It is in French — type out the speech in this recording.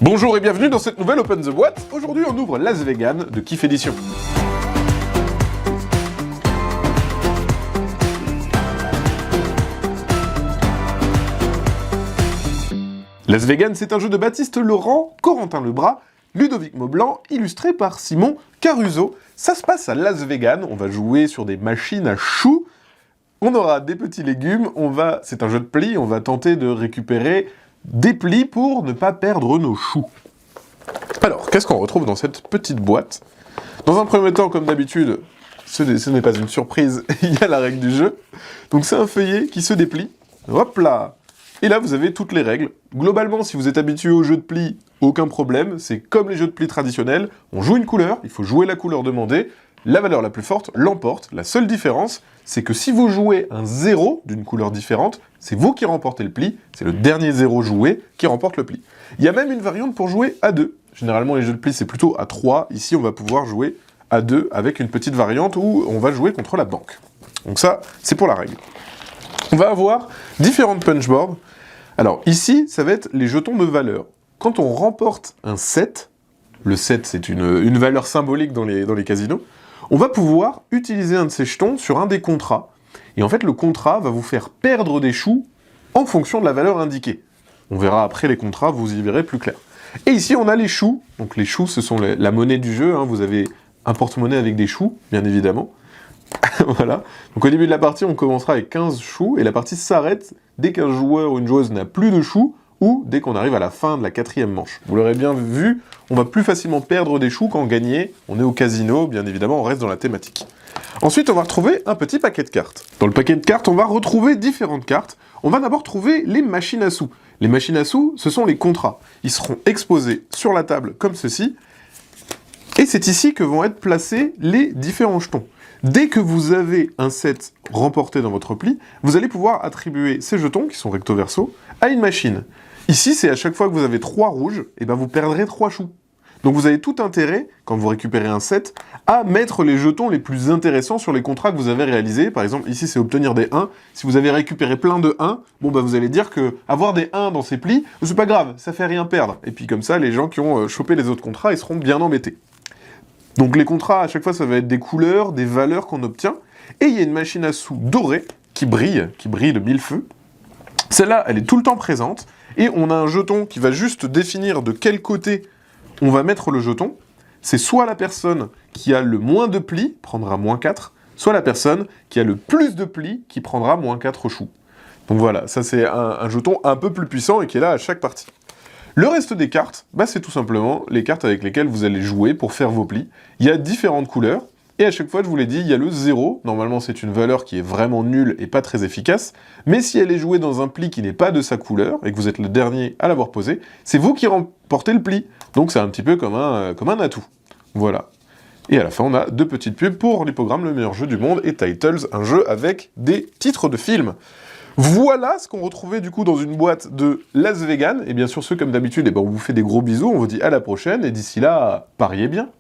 Bonjour et bienvenue dans cette nouvelle Open the Boîte. Aujourd'hui on ouvre Las Vegan de Kif Edition. Las Vegan, c'est un jeu de Baptiste Laurent, Corentin Lebras, Ludovic Maublanc, illustré par Simon Caruso. Ça se passe à Las Vegan, on va jouer sur des machines à choux. On aura des petits légumes, c'est un jeu de plis, on va tenter de récupérer des plis pour ne pas perdre nos choux. Alors, qu'est-ce qu'on retrouve dans cette petite boîte? Dans un premier temps, comme d'habitude, ce n'est pas une surprise, il y a la règle du jeu. Donc c'est un feuillet qui se déplie. Hop là! Et là, vous avez toutes les règles. Globalement, si vous êtes habitué aux jeux de plis, aucun problème. C'est comme les jeux de plis traditionnels. On joue une couleur, il faut jouer la couleur demandée. La valeur la plus forte l'emporte. La seule différence, c'est que si vous jouez un 0 d'une couleur différente, c'est vous qui remportez le pli. C'est le dernier 0 joué qui remporte le pli. Il y a même une variante pour jouer à 2. Généralement, les jeux de plis, c'est plutôt à 3. Ici, on va pouvoir jouer à 2 avec une petite variante où on va jouer contre la banque. Donc ça, c'est pour la règle. On va avoir différentes punchboards. Alors ici, ça va être les jetons de valeur. Quand on remporte un 7, le 7 c'est une valeur symbolique dans les casinos, on va pouvoir utiliser un de ces jetons sur un des contrats. Et en fait, le contrat va vous faire perdre des choux en fonction de la valeur indiquée. On verra après les contrats, vous y verrez plus clair. Et ici, on a les choux. Donc les choux, ce sont la monnaie du jeu. Hein. Vous avez un porte-monnaie avec des choux, bien évidemment. Voilà. Donc au début de la partie, on commencera avec 15 choux, et la partie s'arrête dès qu'un joueur ou une joueuse n'a plus de choux, ou dès qu'on arrive à la fin de la 4e manche. Vous l'aurez bien vu, on va plus facilement perdre des choux qu'en gagner. On est au casino, bien évidemment, on reste dans la thématique. Ensuite, on va retrouver un petit paquet de cartes. Dans le paquet de cartes, on va retrouver différentes cartes. On va d'abord trouver les machines à sous. Les machines à sous, ce sont les contrats. Ils seront exposés sur la table comme ceci, et c'est ici que vont être placés les différents jetons. Dès que vous avez un set remporté dans votre pli, vous allez pouvoir attribuer ces jetons, qui sont recto-verso, à une machine. Ici, c'est à chaque fois que vous avez 3 rouges, et ben vous perdrez 3 choux. Donc vous avez tout intérêt, quand vous récupérez un set, à mettre les jetons les plus intéressants sur les contrats que vous avez réalisés. Par exemple, ici, c'est obtenir des 1. Si vous avez récupéré plein de 1, bon bah vous allez dire que avoir des 1 dans ces plis, c'est pas grave, ça fait rien perdre. Et puis comme ça, les gens qui ont chopé les autres contrats, ils seront bien embêtés. Donc les contrats, à chaque fois, ça va être des couleurs, des valeurs qu'on obtient. Et il y a une machine à sous dorée qui brille de 1000 feux. Celle-là, elle est tout le temps présente. Et on a un jeton qui va juste définir de quel côté on va mettre le jeton. C'est soit la personne qui a le moins de plis, prendra moins 4, soit la personne qui a le plus de plis, qui prendra moins 4 choux. Donc voilà, ça c'est un jeton un peu plus puissant et qui est là à chaque partie. Le reste des cartes, bah c'est tout simplement les cartes avec lesquelles vous allez jouer pour faire vos plis. Il y a différentes couleurs, et à chaque fois, je vous l'ai dit, il y a le 0. Normalement, c'est une valeur qui est vraiment nulle et pas très efficace, mais si elle est jouée dans un pli qui n'est pas de sa couleur, et que vous êtes le dernier à l'avoir posé, c'est vous qui remportez le pli. Donc c'est un petit peu comme un atout. Voilà. Et à la fin, on a 2 petites pubs pour l'hippogramme Le Meilleur Jeu du Monde et Titles, un jeu avec des titres de films. Voilà ce qu'on retrouvait du coup dans une boîte de Las Vegan. Et bien sûr, ceux comme d'habitude, on vous fait des gros bisous, on vous dit à la prochaine, et d'ici là, pariez bien.